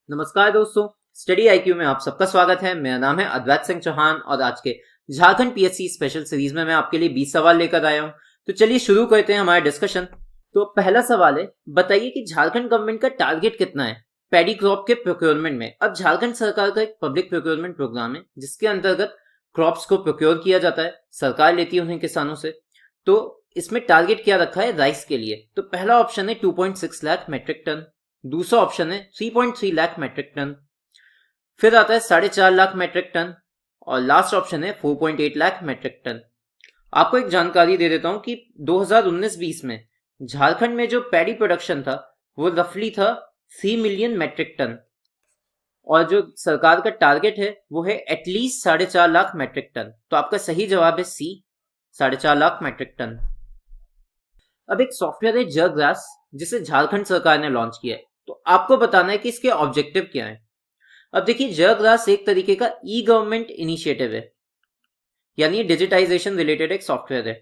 नमस्कार दोस्तों, study IQ में आप सबका स्वागत है। मेरा नाम है अद्वैत सिंह चौहान और आज के झारखंड पीएससी स्पेशल सीरीज में मैं आपके लिए 20 सवाल लेकर आया हूं। तो चलिए शुरू करते हैं हमारा डिस्कशन। तो पहला सवाल है, बताइए कि झारखंड गवर्नमेंट का टारगेट कितना है पैडी क्रॉप के प्रोक्योरमेंट में। अब झारखंड सरकार का एक पब्लिक प्रोक्योरमेंट प्रोग्राम है जिसके अंतर्गत क्रॉप्स को प्रोक्योर किया जाता है, सरकार लेती है उन्हें किसानों से। तो इसमें टारगेट क्या रखा है राइस के लिए। तो पहला ऑप्शन है 2.6 लाख मेट्रिक टन, दूसरा ऑप्शन है 3.3 लाख मेट्रिक टन, फिर आता है 4.5 लाख मेट्रिक टन और लास्ट ऑप्शन है 4.8 लाख मेट्रिक टन। आपको एक जानकारी दे देता हूं कि 2019-20 में झारखंड में जो पैडी प्रोडक्शन था वो रफली था 3 मिलियन मेट्रिक टन और जो सरकार का टारगेट है वो है एटलीस्ट 4.5 लाख मेट्रिक टन। तो आपका सही जवाब है सी, 4.5 लाख मेट्रिक टन। अब एक सॉफ्टवेयर है जग्रास जिसे झारखंड सरकार ने लॉन्च किया है। तो आपको बताना है कि इसके ऑब्जेक्टिव क्या है। अब देखिए, जग्रास एक तरीके का ई गवर्नमेंट इनिशिएटिव है, यानी डिजिटाइजेशन रिलेटेड एक सॉफ्टवेयर है।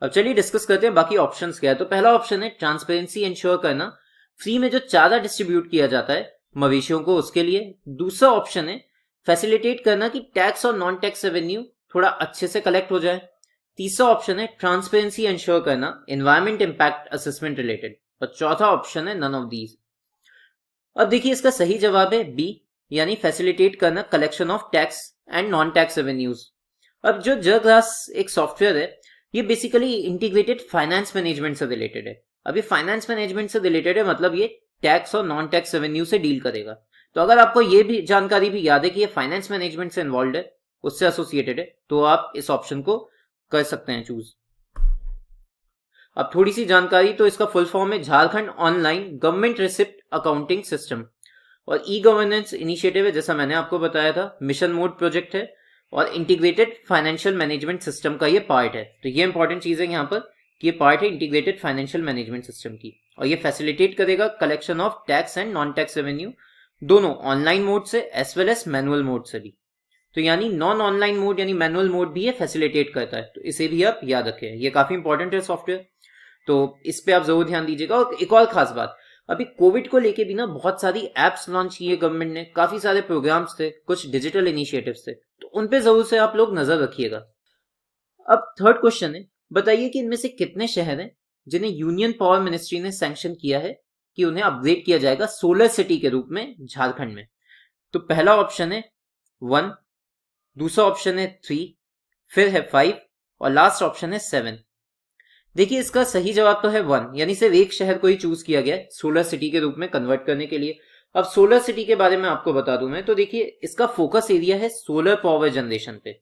अब चलिए डिस्कस करते हैं बाकी ऑप्शंस क्या है। तो पहला ऑप्शन है ट्रांसपेरेंसी इंश्योर करना, फ्री में जो चारा डिस्ट्रीब्यूट किया जाता है मवेशियों को उसके लिए। दूसरा ऑप्शन है फैसिलिटेट करना कि टैक्स और नॉन टैक्स रेवेन्यू थोड़ा अच्छे से कलेक्ट हो जाए। तीसरा ऑप्शन है ट्रांसपेरेंसी इंश्योर करना एनवायरमेंट इंपैक्ट असेसमेंट रिलेटेड। और चौथा ऑप्शन है नन ऑफ दीज। अब देखिए, इसका सही जवाब है बी, यानी फैसिलिटेट करना collection of tax and non tax revenues. अब जो जग्रास एक सॉफ्टवेयर है ये बेसिकली इंटीग्रेटेड फाइनेंस मैनेजमेंट से रिलेटेड है। अब ये फाइनेंस मैनेजमेंट से रिलेटेड है, मतलब ये टैक्स और नॉन टैक्स रेवेन्यू से डील करेगा। तो अगर आपको ये भी जानकारी भी याद है कि ये फाइनेंस मैनेजमेंट से इन्वॉल्व है, उससे एसोसिएटेड है, तो आप इस ऑप्शन को कर सकते हैं चूज। अब थोड़ी सी जानकारी, तो इसका फुल फॉर्म है Jharkhand online government receipt accounting system और ई गवर्नेंस इनिशिएटिव है, जैसा मैंने आपको बताया था। मिशन मोड प्रोजेक्ट है और इंटीग्रेटेड फाइनेंशियल मैनेजमेंट सिस्टम का ये पार्ट है। तो ये इंपॉर्टेंट चीज है यहाँ पर कि ये पार्ट है इंटीग्रेटेड फाइनेंशियल मैनेजमेंट सिस्टम की, और ये फैसिलिटेट करेगा collection of tax and non tax revenue, दोनों ऑनलाइन मोड से as well as manual mode से भी। तो यानी नॉन ऑनलाइन मोड यानी मैनुअल मोड भी ये फैसिलिटेट करता है, तो इसे भी आप याद रखें, ये काफी इंपॉर्टेंट है सॉफ्टवेयर, तो इस पे आप जरूर ध्यान दीजिएगा। और एक और खास बात, अभी कोविड को लेके भी ना बहुत सारी एप्स लॉन्च की है गवर्नमेंट ने, काफी सारे प्रोग्राम्स थे, कुछ डिजिटल इनिशिएटिव्स थे, तो उन पे जरूर से आप लोग नजर रखिएगा। अब थर्ड क्वेश्चन है, बताइए कि इनमें से कितने शहर हैं जिन्हें यूनियन पावर मिनिस्ट्री ने सैंक्शन किया है कि उन्हें अपग्रेड किया जाएगा सोलर सिटी के रूप में झारखंड में। तो पहला ऑप्शन है 1, दूसरा ऑप्शन है 3, फिर है 5 और लास्ट ऑप्शन है 7। देखिए, इसका सही जवाब तो है 1, यानी सिर्फ एक शहर को ही चूज किया गया है सोलर सिटी के रूप में कन्वर्ट करने के लिए। अब सोलर सिटी के बारे में आपको बता दूं मैं, तो देखिए इसका फोकस एरिया है सोलर पावर जनरेशन पे,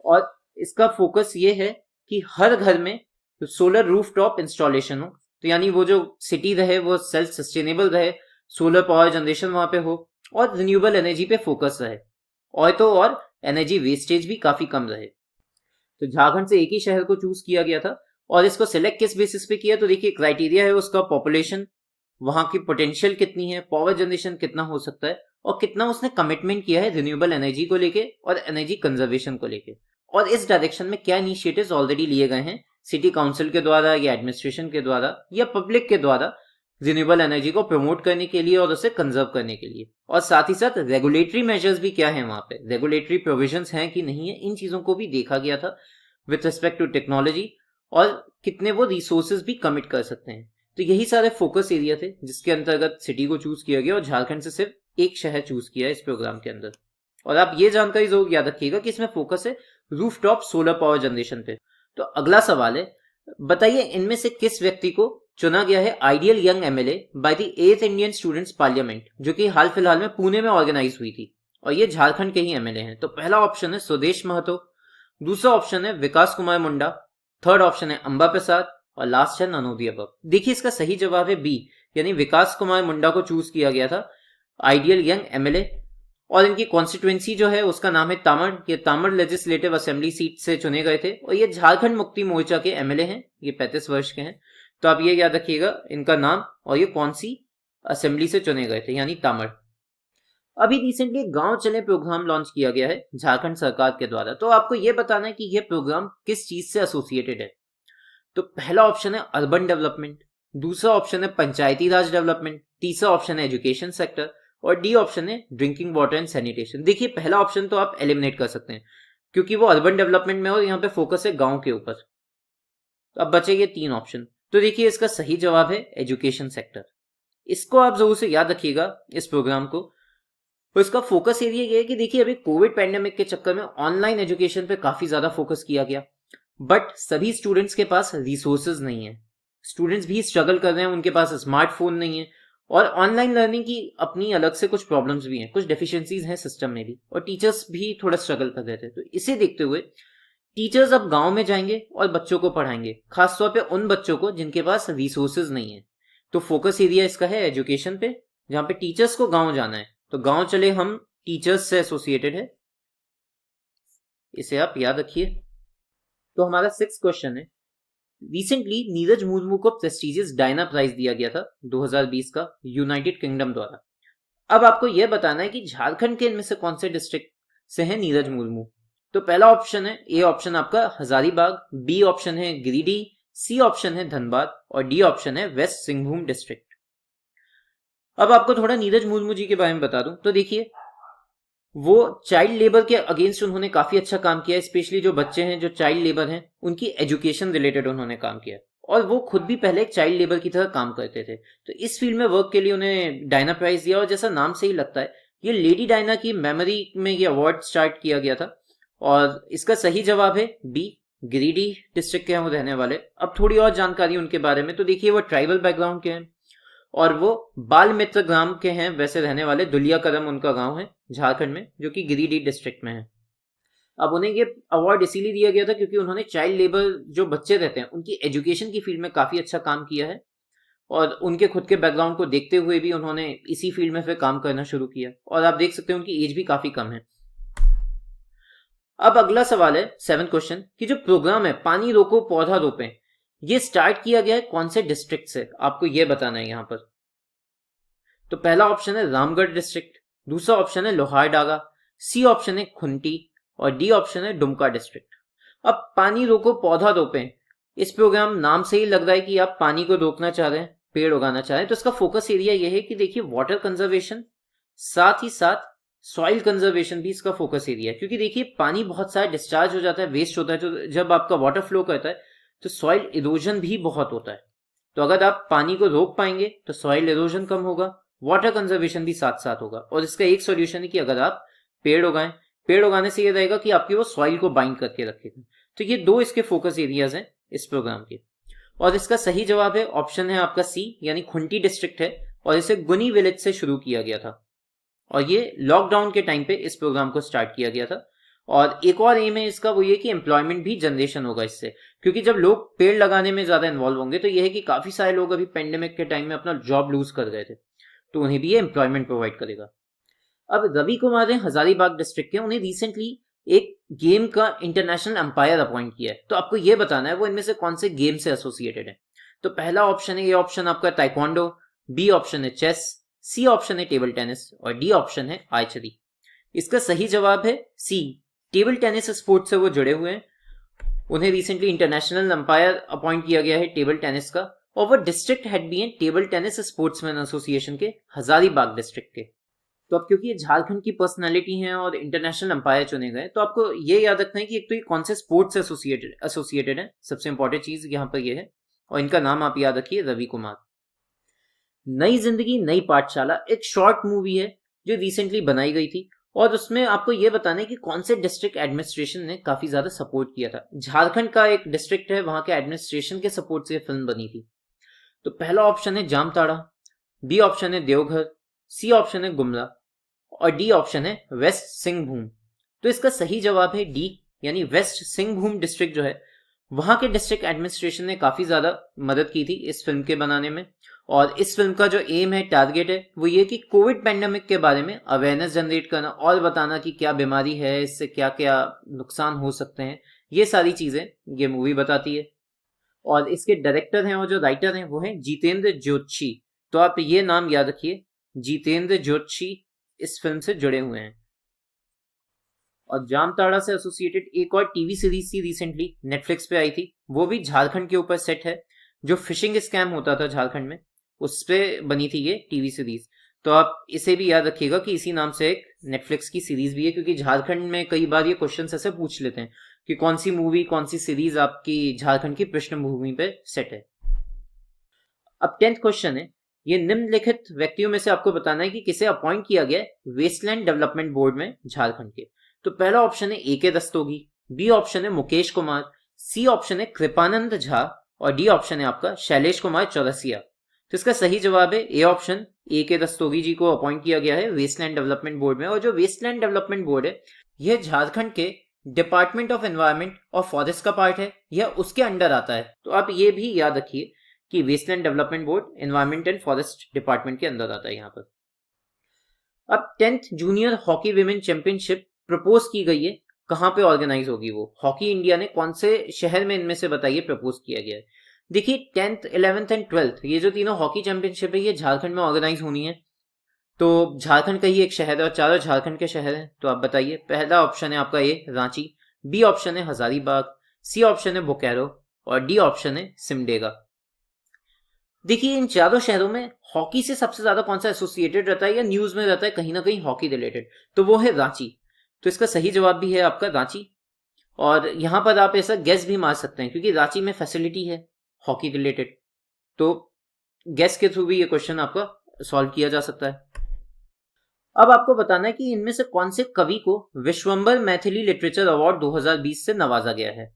और इसका फोकस ये है कि हर घर में सोलर रूफटॉप इंस्टॉलेशन हो। तो यानी वो जो सिटी रहे वो सेल्फ सस्टेनेबल रहे, सोलर पावर जनरेशन वहां पे हो और रिन्यूएबल एनर्जी पे फोकस रहे, और तो और एनर्जी वेस्टेज भी काफी कम रहे। तो झारखंड से एक ही शहर को चूज किया गया था, और इसको सिलेक्ट किस बेसिस पे किया, तो देखिए क्राइटेरिया है उसका पॉपुलेशन, वहां की पोटेंशियल कितनी है, पावर जनरेशन कितना हो सकता है, और कितना उसने कमिटमेंट किया है रिन्यूएबल एनर्जी को लेके और एनर्जी कंजर्वेशन को लेके, और इस डायरेक्शन में क्या इनिशिएटिव्स ऑलरेडी लिए गए हैं सिटी काउंसिल के द्वारा या एडमिनिस्ट्रेशन के द्वारा या पब्लिक के द्वारा रिन्यूएबल एनर्जी को प्रमोट करने के लिए और उसे कंजर्व करने के लिए। और साथ ही साथ रेगुलेटरी मेजर्स भी क्या है, वहां पे रेगुलेटरी प्रोविजंस हैं कि नहीं है, इन चीजों को भी देखा गया था विथ रिस्पेक्ट टू टेक्नोलॉजी, और कितने वो रिसोर्सेज भी कमिट कर सकते हैं। तो यही सारे फोकस एरिया थे जिसके अंतर्गत सिटी को चूज किया गया, और झारखंड से सिर्फ एक शहर चूज किया है इस प्रोग्राम के अंदर। और आप ये जानकारी जरूर याद रखिएगा कि इसमें फोकस है रूफटॉप सोलर पावर जनरेशन पे। तो अगला सवाल है, बताइए इनमें से किस व्यक्ति को चुना गया है ideal young MLA by the 8th Indian students parliament, जो कि हाल फिलहाल में पुणे में ऑर्गेनाइज हुई थी, और ये झारखंड के ही एमएलए हैं। तो पहला ऑप्शन है सुदेश महतो, दूसरा ऑप्शन है विकास कुमार मुंडा, थर्ड ऑप्शन है अंबा प्रसाद और लास्ट है नन ऑफ द अबव। देखिए, इसका सही जवाब है बी, यानी विकास कुमार मुंडा को चूज किया गया था आइडियल यंग एमएलए, और इनकी कॉन्स्टिट्युएंसी जो है उसका नाम है तामड़। ये तामड़ लेजिस्लेटिव असेंबली सीट से चुने गए थे, और ये झारखंड मुक्ति मोर्चा के एमएलए हैं, ये 35 वर्ष के हैं। तो आप ये याद रखिएगा इनका नाम और ये कौन सी असेंबली से चुने गए थे, यानी तामड़। अभी रिसेंटली गांव चले प्रोग्राम लॉन्च किया गया है झारखंड सरकार के द्वारा। तो आपको यह बताना है कि यह प्रोग्राम किस चीज से एसोसिएटेड है। तो पहला ऑप्शन है अर्बन डेवलपमेंट, दूसरा ऑप्शन है पंचायती राज डेवलपमेंट, तीसरा ऑप्शन है एजुकेशन सेक्टर और डी ऑप्शन है ड्रिंकिंग वाटर एंड सैनिटेशन। देखिए पहला ऑप्शन तो आप एलिमिनेट कर सकते हैं क्योंकि वो अर्बन डेवलपमेंट में और यहाँ पे फोकस है गांव के ऊपर। तो अब बचे ये 3 ऑप्शन। तो देखिए इसका सही जवाब है एजुकेशन सेक्टर। इसको आप जरूर से याद रखिएगा इस प्रोग्राम को। तो इसका फोकस एरिया ये है कि देखिए अभी कोविड पैंडेमिक के चक्कर में ऑनलाइन एजुकेशन पे काफी ज्यादा फोकस किया गया, बट सभी स्टूडेंट्स के पास रिसोर्सेज नहीं है। स्टूडेंट्स भी स्ट्रगल कर रहे हैं, उनके पास स्मार्टफोन नहीं है और ऑनलाइन लर्निंग की अपनी अलग से कुछ प्रॉब्लम्स भी हैं, कुछ डेफिशिएंसीज हैं सिस्टम में भी, और टीचर्स भी थोड़ा स्ट्रगल कर रहे थे। तो इसे देखते हुए टीचर्स अब गांव में जाएंगे और बच्चों को पढ़ाएंगे, खासतौर पे उन बच्चों को जिनके पास रिसोर्सेज नहीं है। तो फोकस एरिया इसका है एजुकेशन पे, जहां पे टीचर्स को गांव जाना है। तो गांव चले हम टीचर्स से एसोसिएटेड है, इसे आप याद रखिए। तो हमारा 6th क्वेश्चन है, रिसेंटली नीरज मुर्मू को प्रेस्टिजियस डायना प्राइज दिया गया था 2020 का यूनाइटेड किंगडम द्वारा। अब आपको यह बताना है कि झारखंड के इनमें से कौन से डिस्ट्रिक्ट से है नीरज मुर्मू। तो पहला ऑप्शन है, ए ऑप्शन आपका हजारीबाग, बी ऑप्शन है गिरिडीह, सी ऑप्शन है धनबाद और डी ऑप्शन है वेस्ट सिंहभूम डिस्ट्रिक्ट। अब आपको थोड़ा नीरज मुर्मू जी के बारे में बता दूं तो देखिए वो चाइल्ड लेबर के अगेंस्ट उन्होंने काफी अच्छा काम किया, स्पेशली जो बच्चे हैं जो चाइल्ड लेबर हैं उनकी एजुकेशन रिलेटेड उन्होंने काम किया, और वो खुद भी पहले एक चाइल्ड लेबर की तरह काम करते थे। तो इस फील्ड में वर्क के लिए उन्हें डायना प्राइज दिया, और जैसा नाम से ही लगता है ये लेडी डायना की मेमोरी में ये अवार्ड स्टार्ट किया गया था। और इसका सही जवाब है बी, गिरिडीह डिस्ट्रिक्ट के हैं वो रहने वाले। अब थोड़ी और जानकारी उनके बारे में, तो देखिए वो ट्राइबल बैकग्राउंड के हैं और वो बाल मित्र ग्राम के हैं वैसे रहने वाले। दुलिया कदम उनका गांव है झारखंड में, जो कि गिरिडीह डिस्ट्रिक्ट में है। अब उन्हें ये अवार्ड इसीलिए दिया गया था क्योंकि उन्होंने चाइल्ड लेबर जो बच्चे रहते हैं उनकी एजुकेशन की फील्ड में काफी अच्छा काम किया है, और उनके खुद के बैकग्राउंड को देखते हुए भी उन्होंने इसी फील्ड में फिर काम करना शुरू किया। और आप देख सकते हैं उनकी एज भी काफी कम है। अब अगला सवाल है 7th क्वेश्चन, कि जो प्रोग्राम है पानी रोको पौधा रोपें, ये स्टार्ट किया गया है कौन से डिस्ट्रिक्ट से, आपको ये बताना है यहां पर। तो पहला ऑप्शन है रामगढ़ डिस्ट्रिक्ट, दूसरा ऑप्शन है लोहारडागा, सी ऑप्शन है खुंटी और डी ऑप्शन है दुमका डिस्ट्रिक्ट। अब पानी रोको पौधा रोपें, इस प्रोग्राम नाम से ही लग रहा है कि आप पानी को रोकना चाह रहे हैं, पेड़ उगाना चाह रहे हैं। तो इसका फोकस एरिया यह है कि देखिए वाटर कंजर्वेशन, साथ ही साथ सॉइल कंजर्वेशन भी इसका फोकस एरिया है। क्योंकि देखिए पानी बहुत सारा डिस्चार्ज हो जाता है, वेस्ट होता है, तो जब आपका वाटर फ्लो करता है तो सॉइल इरोजन भी बहुत होता है। तो अगर आप पानी को रोक पाएंगे तो सॉइल इरोजन कम होगा, वाटर कंजर्वेशन भी साथ साथ होगा। और इसका एक सॉल्यूशन है कि अगर आप पेड़ उगाएं, पेड़ उगाने से ये रहेगा कि आपकी वो सॉइल को बाइंड करके रखेगा। तो ये 2 इसके फोकस एरियाज हैं इस प्रोग्राम के। और इसका सही जवाब है ऑप्शन है आपका सी, यानी खुंटी डिस्ट्रिक्ट है, और इसे गुनी विलेज से शुरू किया गया था, और ये लॉकडाउन के टाइम पे इस प्रोग्राम को स्टार्ट किया गया था। और एक और एम है इसका, वो ये कि एम्प्लॉयमेंट भी जनरेशन होगा इससे, क्योंकि जब लोग पेड़ लगाने में ज्यादा इन्वॉल्व होंगे तो यह है कि काफी सारे लोग अभी पेंडेमिक के टाइम में अपना जॉब लूज कर गए थे, तो उन्हें भी ये एम्प्लॉयमेंट प्रोवाइड करेगा। अब रवि कुमार है हजारीबाग डिस्ट्रिक्ट के, उन्हें रिसेंटली एक गेम का इंटरनेशनल अंपायर अपॉइंट किया है। तो आपको यह बताना है वो इनमें से कौन से गेम से एसोसिएटेड है। तो पहला ऑप्शन है, ये ऑप्शन आपका ताइक्वांडो, बी ऑप्शन है चेस, सी ऑप्शन है टेबल टेनिस और डी ऑप्शन है आर्चरी। इसका सही जवाब है सी, टेबल टेनिस स्पोर्ट से वो जुड़े हुए हैं। उन्हें रिसेंटली इंटरनेशनल अंपायर अपॉइंट किया गया है टेबल टेनिस का, और वो डिस्ट्रिक्ट हेड भी हैं टेबल टेनिस स्पोर्ट्समैन एसोसिएशन के हजारीबाग डिस्ट्रिक्ट के। तो अब क्योंकि ये झारखंड की पर्सनालिटी हैं और इंटरनेशनल अंपायर चुने गए, तो आपको ये याद रखना है कि एक तो ये कौन से स्पोर्ट्स से एसोसिएटेड है, सबसे इंपॉर्टेंट चीज यहाँ पर ये है, और इनका नाम आप याद रखिए, रवि कुमार। नई जिंदगी नई पाठशाला एक शॉर्ट मूवी है जो रिसेंटली बनाई गई थी, और उसमें आपको यह बताना है कि कौन से डिस्ट्रिक्ट एडमिनिस्ट्रेशन ने काफी ज्यादा सपोर्ट किया था। झारखंड का एक डिस्ट्रिक्ट है, वहां के एडमिनिस्ट्रेशन के सपोर्ट से फिल्म बनी थी। तो पहला ऑप्शन है जामताड़ा, बी ऑप्शन है देवघर, सी ऑप्शन है गुमला और डी ऑप्शन है वेस्ट सिंहभूम। तो इसका सही जवाब है डी, यानी वेस्ट सिंहभूम डिस्ट्रिक्ट जो है, वहां के डिस्ट्रिक्ट एडमिनिस्ट्रेशन ने काफी ज्यादा मदद की थी इस फिल्म के बनाने में। और इस फिल्म का जो एम है, टारगेट है, वो ये कि कोविड पेंडेमिक के बारे में अवेयरनेस जनरेट करना और बताना कि क्या बीमारी है, इससे क्या क्या नुकसान हो सकते हैं, ये सारी चीजें ये मूवी बताती है। और इसके डायरेक्टर हैं और जो राइटर हैं वो हैं जितेंद्र जोशी। तो आप ये नाम याद रखिए, जितेंद्र जोशी इस फिल्म से जुड़े हुए हैं। और जामताड़ा से एसोसिएटेड एक और टीवी सीरीज थी रिसेंटली नेटफ्लिक्स पे आई थी, वो भी झारखंड के ऊपर सेट है। जो फिशिंग स्कैम होता था झारखंड में, उस पे बनी थी ये टीवी सीरीज। तो आप इसे भी याद रखिएगा कि इसी नाम से एक नेटफ्लिक्स की सीरीज भी है, क्योंकि झारखंड में कई बार ये क्वेश्चन ऐसे पूछ लेते हैं कि कौन सी मूवी, कौन सी सीरीज आपकी झारखंड की पृष्ठभूमि पे सेट है। अब 10th क्वेश्चन है, ये निम्नलिखित व्यक्तियों में से आपको बताना है कि किसे अपॉइंट किया गया है वेस्टलैंड डेवलपमेंट बोर्ड में झारखंड के। तो पहला ऑप्शन है ए.के. रस्तोगी, बी ऑप्शन है मुकेश कुमार, सी ऑप्शन है कृपानंद झा और डी ऑप्शन है आपका शैलेश कुमार चौरसिया। तो इसका सही जवाब है ए ऑप्शन, ए.के. रस्तोगी जी को अपॉइंट किया गया है वेस्टलैंड डेवलपमेंट बोर्ड में। और जो वेस्टलैंड डेवलपमेंट बोर्ड है यह झारखंड के डिपार्टमेंट ऑफ एनवायरमेंट और फॉरेस्ट का पार्ट है, यह उसके अंडर आता है। तो आप ये भी याद रखिए कि wasteland development board environment and forest department के अंदर आता है यहाँ पर। अब 10th junior hockey women championship propose की गई है, कहां पे ऑर्गेनाइज होगी वो? हॉकी इंडिया ने कौन से शहर में इनमें से बताइए प्रपोज किया गया है? देखिए 10th 11th एंड 12th ये जो तीनों हॉकी चैंपियनशिप है ये झारखंड में ऑर्गेनाइज होनी है। तो झारखंड का ही एक शहर है और चारों झारखंड के शहर हैं। तो आप बताइए, पहला ऑप्शन है आपका ए रांची, बी ऑप्शन है हजारीबाग, सी ऑप्शन है बोकारो और डी ऑप्शन है सिमडेगा। देखिए इन चारों शहरों में हॉकी से सबसे ज्यादा कौन सा एसोसिएटेड रहता है या न्यूज में रहता है कहीं ना कहीं हॉकी रिलेटेड, तो वो है रांची। तो इसका सही जवाब भी है आपका रांची। और यहां पर आप ऐसा गेस भी मार सकते हैं क्योंकि रांची में फैसिलिटी है हॉकी रिलेटेड, तो गेस के थ्रू भी ये क्वेश्चन आपका सॉल्व किया जा सकता है। अब आपको बताना है कि इनमें से कौन से कवि को विश्वंभर मैथिली लिटरेचर अवार्ड 2020 से नवाजा गया है।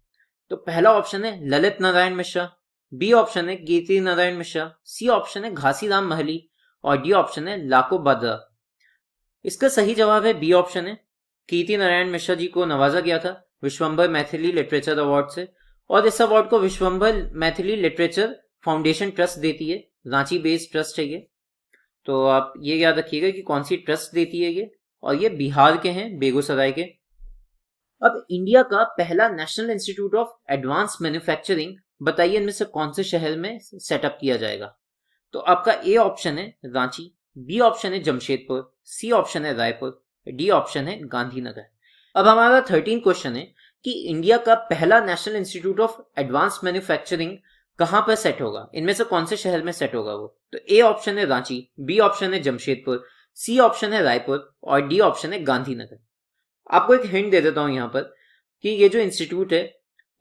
तो पहला ऑप्शन है ललित नारायण मिश्रा, बी ऑप्शन है कीर्ति नारायण मिश्रा, सी ऑप्शन है घासीराम महली और डी ऑप्शन है लाको बद्रा। इसका सही जवाब है बी ऑप्शन है, कीर्ति नारायण मिश्रा जी को नवाजा गया था विश्वंभर मैथिली लिटरेचर अवार्ड से। और इस अवार्ड को Vishwambhar Maithili literature foundation trust देती है, रांची बेस्ड ट्रस्ट है ये। तो आप ये याद रखिएगा कि कौन सी ट्रस्ट देती है ये, और ये बिहार के हैं, बेगूसराय के। अब इंडिया का पहला national institute of advance manufacturing बताइए इनमें से कौन से शहर में सेटअप किया जाएगा। तो आपका ए ऑप्शन है रांची, बी ऑप्शन है जमशेदपुर, सी ऑप्शन है रायपुर, डी ऑप्शन है गांधीनगर। अब हमारा 13 क्वेश्चन है कि इंडिया का पहला national institute of advance manufacturing कहां पर सेट होगा, इनमें से कौन से शहर में सेट होगा वो? तो ए ऑप्शन है रांची, बी ऑप्शन है जमशेदपुर, सी ऑप्शन है रायपुर और डी ऑप्शन है गांधीनगर। आपको एक हिंट दे देता हूं यहां पर कि ये जो इंस्टीट्यूट है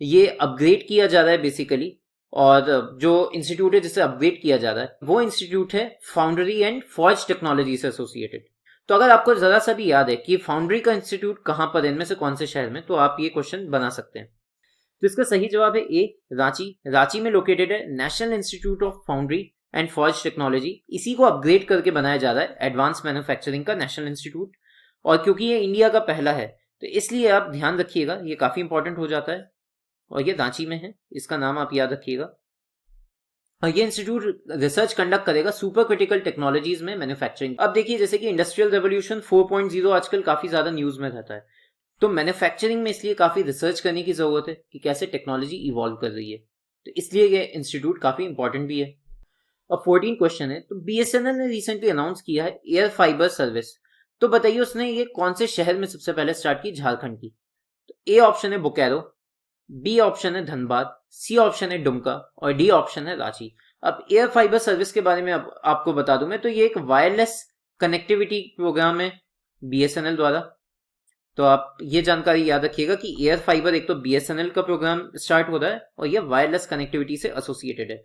ये अपग्रेड किया जा रहा है बेसिकली, और जो इंस्टीट्यूट है जिसे अपग्रेड किया जा रहा है वो इंस्टीट्यूट है फाउंड्री एंड फॉर्ज टेक्नोलॉजी से एसोसिएटेड। तो अगर आपको जरा सा भी याद है कि फाउंड्री का इंस्टीट्यूट कहां पर है, इनमें से कौन से शहर में, तो आप ये क्वेश्चन बना सकते हैं। तो इसका सही जवाब है ए रांची। रांची में लोकेटेड है national institute of foundry and forge technology. इसी को अपग्रेड करके बनाया जा रहा है एडवांस मैन्युफैक्चरिंग का नेशनल इंस्टीट्यूट। और क्योंकि ये इंडिया का पहला है तो इसलिए आप ध्यान रखिएगा, ये काफी इंपॉर्टेंट हो जाता है। और ये रांची में है, इसका नाम आप याद रखिएगा। और ये इंस्टीट्यूट रिसर्च कंडक्ट करेगा सुपर क्रिटिकल टेक्नोलॉजीज में मैन्युफैक्चरिंग। अब देखिए जैसे कि इंडस्ट्रियल रेवोल्यूशन 4.0 आजकल काफी ज्यादा न्यूज में रहता है, तो मैन्युफैक्चरिंग में इसलिए काफी रिसर्च करने की जरूरत है कि कैसे टेक्नोलॉजी इवॉल्व कर रही है, तो इसलिए ये इंस्टीट्यूट काफी इंपॉर्टेंट भी है। अब 14 क्वेश्चन है, तो बीएसएनएल ने रिसेंटली अनाउंस किया है एयर फाइबर सर्विस। तो बताइए उसने ये कौन से शहर में सबसे पहले स्टार्ट की? झारखंड की। तो ए ऑप्शन है बोकारो, बी ऑप्शन है धनबाद, सी ऑप्शन है दुमका और डी ऑप्शन है रांची। अब एयर फाइबर सर्विस के बारे में आपको बता दूं मैं, तो ये एक वायरलेस कनेक्टिविटी प्रोग्राम है बीएसएनएल द्वारा। तो आप ये जानकारी याद रखिएगा कि एयर फाइबर एक तो बीएसएनएल का प्रोग्राम स्टार्ट हो रहा है और ये वायरलेस कनेक्टिविटी से एसोसिएटेड है।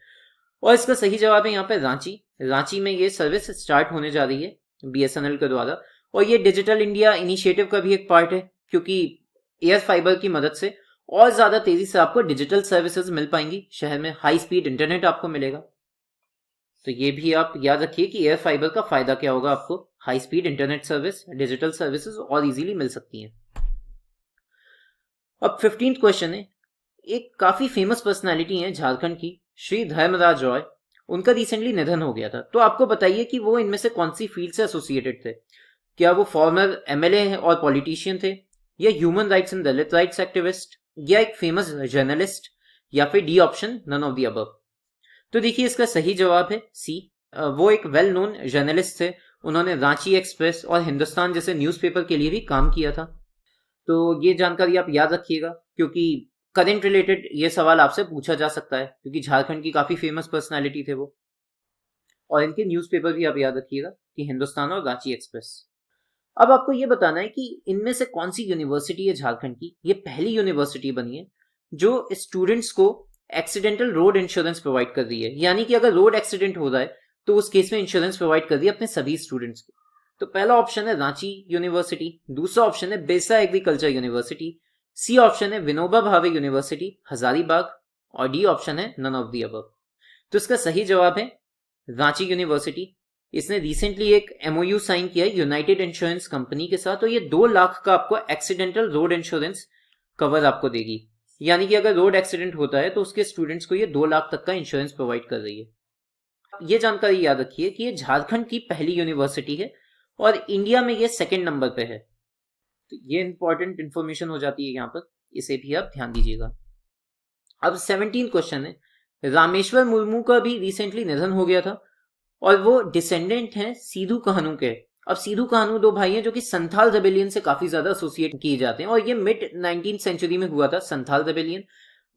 और इसका सही जवाब है यहाँ पे रांची। रांची में ये सर्विस स्टार्ट होने जा रही है बीएसएनएल के द्वारा। और ये डिजिटल इंडिया इनिशिएटिव का भी एक पार्ट है, क्योंकि एयर फाइबर की मदद से और ज्यादा तेजी से आपको डिजिटल सर्विसेज मिल पाएंगी, शहर में हाई स्पीड इंटरनेट आपको मिलेगा। तो ये भी आप याद रखिए कि एयर फाइबर का फायदा क्या होगा आपको, high speed internet service, digital services और इजीली मिल सकती हैं। अब 15th क्वेश्चन है, एक काफी फेमस पर्सनालिटी है झारखंड की, श्री धर्मराज रॉय। उनका रिसेंटली निधन हो गया था। तो आपको बताइए कि वो इनमें से कौन सी फील्ड से एसोसिएटेड थे? क्या वो फॉर्मर एमएलए और पॉलिटिशियन थे, या human rights and Dalit rights activist, या एक फेमस जर्नलिस्ट, या फिर D option none of the above? तो देखिए इसका सही जवाब है सी। वो एक वेल नोन जर्नलिस्ट थे। उन्होंने रांची एक्सप्रेस और हिंदुस्तान जैसे न्यूज़पेपर के लिए भी काम किया था। तो ये जानकारी आप याद रखिएगा, क्योंकि करंट रिलेटेड ये सवाल आपसे पूछा जा सकता है, क्योंकि झारखंड की काफी फेमस पर्सनालिटी थे वो। और इनके न्यूज़पेपर भी आप याद रखिएगा कि हिंदुस्तान और रांची एक्सप्रेस। अब आपको ये बताना है कि इनमें से कौन सी यूनिवर्सिटी है झारखंड की, ये पहली यूनिवर्सिटी बनी है जो स्टूडेंट्स को एक्सीडेंटल रोड इंश्योरेंस प्रोवाइड कर रही है, यानी कि अगर रोड एक्सीडेंट हो रहा है तो उस केस में इंश्योरेंस प्रोवाइड कर रही है अपने सभी स्टूडेंट्स को। तो पहला ऑप्शन है रांची यूनिवर्सिटी, दूसरा ऑप्शन है Birsa agriculture university, C option है विनोबा भावे यूनिवर्सिटी हजारीबाग, और डी ऑप्शन है नन ऑफ दी अबव। तो इसका सही जवाब है रांची यूनिवर्सिटी। इसने रिसेंटली एक एमओयू साइन किया है यूनाइटेड इंश्योरेंस कंपनी के साथ, और ये 2 लाख का आपको एक्सीडेंटल रोड इंश्योरेंस कवर आपको देगी, यानी कि अगर रोड एक्सीडेंट होता है तो उसके स्टूडेंट्स को ये 2 लाख तक का इंश्योरेंस प्रोवाइड कर रही है। ये जानकारी याद रखिए कि ये झारखंड की पहली यूनिवर्सिटी है और इंडिया में ये 2nd नंबर पे है। तो ये इंपॉर्टेंट इंफॉर्मेशन हो जाती है यहाँ पर, इसे भी आप ध्यान दीजिएगा। अब 17 क्वेश्चन है, रामेश्वर मुर्मू का भी रिसेंटली निधन हो गया था और वो डिसेंडेंट हैं सिधू कान्हू के। अब सिधू कान्हू 2 भाई हैं जो कि संथाल रेबेलियन से काफी ज्यादा एसोसिएट किए जाते हैं, और ये मिड 19th सेंचुरी में हुआ था संथाल रेबेलियन।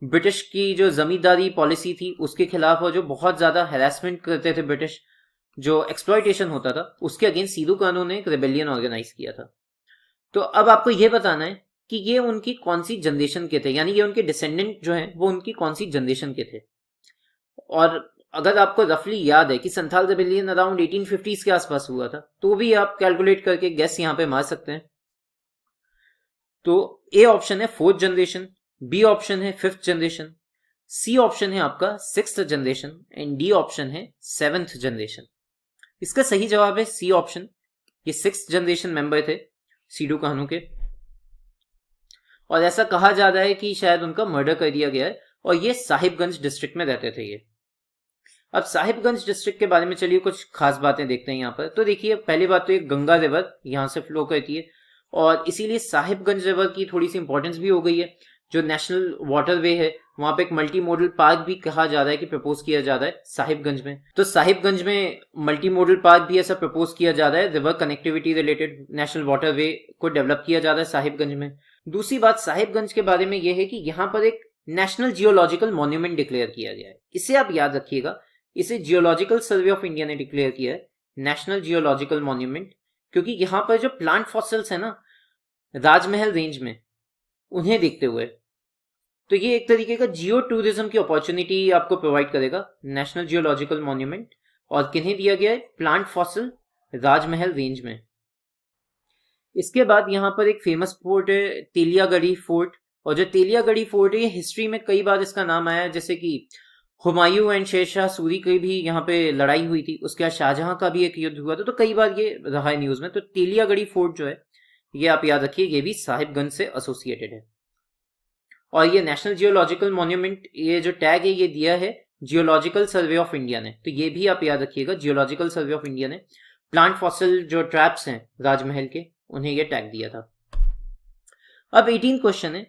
ब्रिटिश की जो जमींदारी पॉलिसी थी उसके खिलाफ, और जो बहुत ज्यादा हैरेसमेंट करते थे ब्रिटिश, जो एक्सप्लॉयटेशन होता था, उसके अगेंस्ट सिधू कान्हू ने एक रेबेलियन ऑर्गेनाइज किया था। तो अब आपको यह बताना है कि ये उनकी कौन सी जनरेशन के थे, यानी ये उनके डिसेंडेंट जो हैं वो उनकी कौन सी जनरेशन के थे। और अगर आपको रफली याद है कि संथाल रेबेलियन अराउंड 1850s के आसपास हुआ था, तो भी आप कैलकुलेट करके गेस यहां पे मार सकते हैं। तो ए ऑप्शन है 4th जनरेशन, बी ऑप्शन है 5th जनरेशन, सी ऑप्शन है आपका 6th generation, and D option है 7th जनरेशन। इसका सही जवाब है सी ऑप्शन। ये 6th जनरेशन मेंबर थे सिधू कान्हू के, और ऐसा कहा जा रहा है कि शायद उनका मर्डर कर दिया गया है, और ये साहिबगंज डिस्ट्रिक्ट में रहते थे ये। अब साहिबगंज डिस्ट्रिक्ट के बारे में चलिए कुछ खास बातें देखते हैं यहाँ पर। तो देखिए, पहली बात तो एक गंगा रिवर यहाँ से फ्लो करती है, और इसीलिए साहिबगंज रिवर की थोड़ी सी इंपॉर्टेंस भी हो गई है। जो नेशनल वाटरवे है वहां पे एक मल्टी मॉडल पार्क भी कहा जा रहा है कि प्रपोज किया जा रहा है साहिबगंज में। तो साहिबगंज में मल्टी मॉडल पार्क भी ऐसा प्रपोज किया जा रहा है, river connectivity related national waterway को डेवलप किया जा रहा है साहिबगंज में। दूसरी बात साहिबगंज के बारे में यह है कि यहाँ पर एक नेशनल जियोलॉजिकल मॉन्यूमेंट डिक्लेयर किया गया है। इसे आप याद रखिएगा, इसे जियोलॉजिकल सर्वे ऑफ इंडिया ने डिक्लेयर किया है नेशनल जियोलॉजिकल मॉन्यूमेंट, क्योंकि यहाँ पर जो प्लांट फॉसिल्स है ना राजमहल रेंज में, उन्हें देखते हुए, तो ये एक तरीके का जियो टूरिज्म की अपॉर्चुनिटी आपको प्रोवाइड करेगा नेशनल जियोलॉजिकल मॉन्यूमेंट। और किन्हें दिया गया है? प्लांट फॉसिल राजमहल रेंज में। इसके बाद यहाँ पर एक फेमस फोर्ट है तेलियागढ़ी फोर्ट, और जो तेलियागढ़ी फोर्ट है ये हिस्ट्री में कई बार इसका नाम आया है, जैसे कि हुमायूं एंड शेरशाह सूरी की भी यहाँ पे लड़ाई हुई थी, उसके बाद शाहजहां का भी एक युद्ध हुआ था, तो कई बार ये रहा है न्यूज में। तो तेलियागढ़ी फोर्ट जो है ये आप याद रखिए, ये भी साहिबगंज से एसोसिएटेड है। और ये नेशनल जियोलॉजिकल मॉन्यूमेंट, ये जो टैग है ये दिया है जियोलॉजिकल सर्वे ऑफ इंडिया ने, तो ये भी आप याद रखिएगा जियोलॉजिकल सर्वे ऑफ इंडिया ने प्लांट फॉसिल जो ट्रैप्स हैं राजमहल के, उन्हें ये टैग दिया था। अब 18 क्वेश्चन है,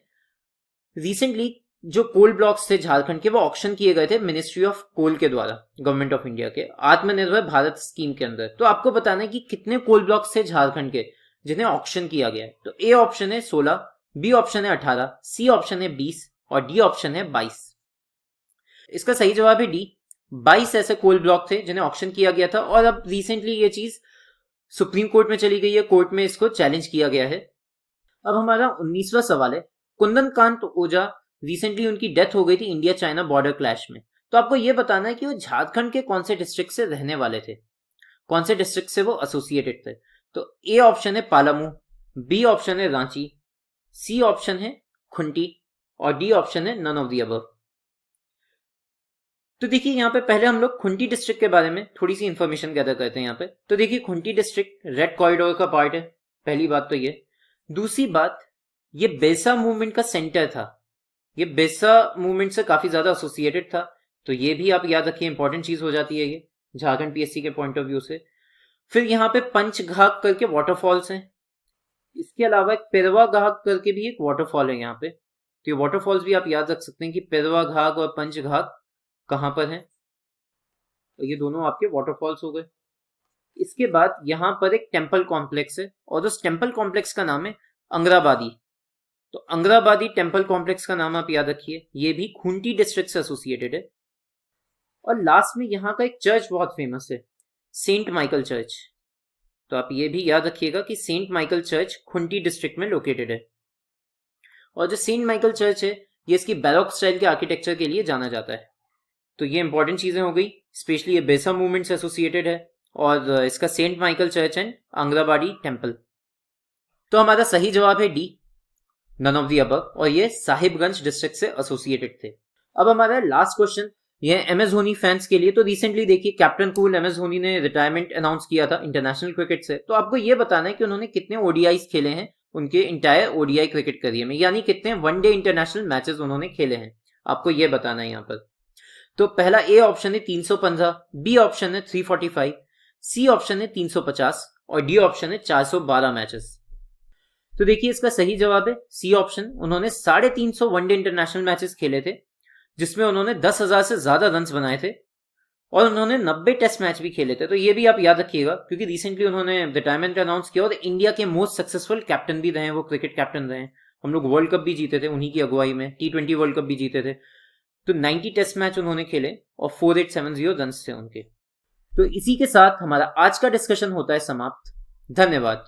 रिसेंटली जो कोल ब्लॉक्स थे झारखंड के वो ऑक्शन किए गए थे मिनिस्ट्री ऑफ कोल के द्वारा गवर्नमेंट ऑफ इंडिया के आत्मनिर्भर भारत स्कीम के अंदर। तो आपको बताना है कि कितने कोल ब्लॉक्स थे झारखंड के जिन्हें ऑक्शन किया गया है। तो ए ऑप्शन है 16, बी ऑप्शन है 18, सी ऑप्शन है 20 और डी ऑप्शन है 22। इसका सही जवाब है डी, 22 ऐसे कोल ब्लॉक थे जिन्हें ऑक्शन किया गया था, और अब रिसेंटली ये चीज सुप्रीम कोर्ट में चली गई है, कोर्ट में इसको चैलेंज किया गया है। अब हमारा 19वां सवाल है, कुंदन कांत ओझा रिसेंटली उनकी डेथ हो गई थी इंडिया चाइना बॉर्डर क्लैश में। तो आपको यह बताना है कि वो झारखंड के कौन से डिस्ट्रिक्ट से रहने वाले थे, कौन से डिस्ट्रिक्ट से वो एसोसिएटेड थे। तो ए ऑप्शन है पालामू, बी ऑप्शन है रांची, सी ऑप्शन है खुंटी और डी ऑप्शन है नन ऑफ द अबव। तो देखिए यहाँ पे पहले हम लोग खुंटी डिस्ट्रिक्ट के बारे में थोड़ी सी इंफॉर्मेशन गैदर करते हैं यहाँ पे। तो देखिए खुंटी डिस्ट्रिक्ट रेड कॉरिडोर का पार्ट है, पहली बात तो ये। दूसरी बात, ये बेसा मूवमेंट का सेंटर था, ये बेसा मूवमेंट से काफी ज्यादा एसोसिएटेड था, तो ये भी आप याद रखिए, इंपॉर्टेंट चीज हो जाती है ये झारखंड पीएससी के पॉइंट ऑफ व्यू से। फिर यहाँ पे पंचघाघ करके वाटरफॉल्स हैं, इसके अलावा एक पेरवा घाघ करके भी एक वाटरफॉल है यहाँ पे। तो ये वाटरफॉल्स भी आप याद रख सकते हैं कि पेरवा घाघ और पंचघाघ कहां पर हैं, तो ये दोनों आपके वाटरफॉल्स हो गए। इसके बाद यहाँ पर एक टेम्पल कॉम्प्लेक्स है, और उस टेम्पल कॉम्प्लेक्स का नाम है अंग्राबादी। तो अंग्राबादी टेम्पल कॉम्प्लेक्स का नाम आप याद रखिए, ये भी खूंटी डिस्ट्रिक्ट से एसोसिएटेड है। और लास्ट में यहाँ का एक चर्च बहुत फेमस है, सेंट माइकल चर्च। तो आप ये भी याद रखिएगा कि Saint Michael church Khunti district में लोकेटेड है। और जो सेंट माइकल चर्च है ये इसकी बैरोक स्टाइल के आर्किटेक्चर के लिए जाना जाता है। तो ये इंपॉर्टेंट चीजें हो गई, स्पेशली ये बेसा मूवमेंट से एसोसिएटेड है और इसका Saint Michael church and Angrabari temple. तो हमारा सही जवाब है D, none of the above, और ये साहिबगंज डिस्ट्रिक्ट से एसोसिएटेड थे। अब हमारा लास्ट क्वेश्चन, ये एम एस धोनी फैंस के लिए। तो रिसेंटली देखिए captain cool M S Dhoni ने रिटायरमेंट अनाउंस किया था इंटरनेशनल क्रिकेट से। तो आपको ये बताना है कि उन्होंने कितने ओडीआईज खेले हैं उनके इंटायर ओडीआई क्रिकेट करियर में, यानी कितने वनडे इंटरनेशनल मैचेस उन्होंने खेले हैं, आपको ये बताना है यहाँ पर। तो पहला ए ऑप्शन है 315, बी ऑप्शन है 345, सी ऑप्शन है 350 और डी ऑप्शन है 412 मैचेस। तो देखिए इसका सही जवाब है सी ऑप्शन। उन्होंने 350 वनडे इंटरनेशनल मैचेस खेले थे जिसमें उन्होंने 10,000 से ज्यादा रन बनाए थे और उन्होंने 90 टेस्ट मैच भी खेले थे। तो ये भी आप याद रखिएगा क्योंकि रिसेंटली उन्होंने रिटायरमेंट अनाउंस किया और इंडिया के मोस्ट सक्सेसफुल कैप्टन भी रहे, वो क्रिकेट कैप्टन रहे। हम लोग वर्ल्ड कप भी जीते थे उन्हीं की अगुवाई में, T20 वर्ल्ड कप भी जीते थे। तो 90 टेस्ट मैच उन्होंने खेले और 4870 रन थे उनके। तो इसी के साथ हमारा आज का डिस्कशन होता है समाप्त। धन्यवाद।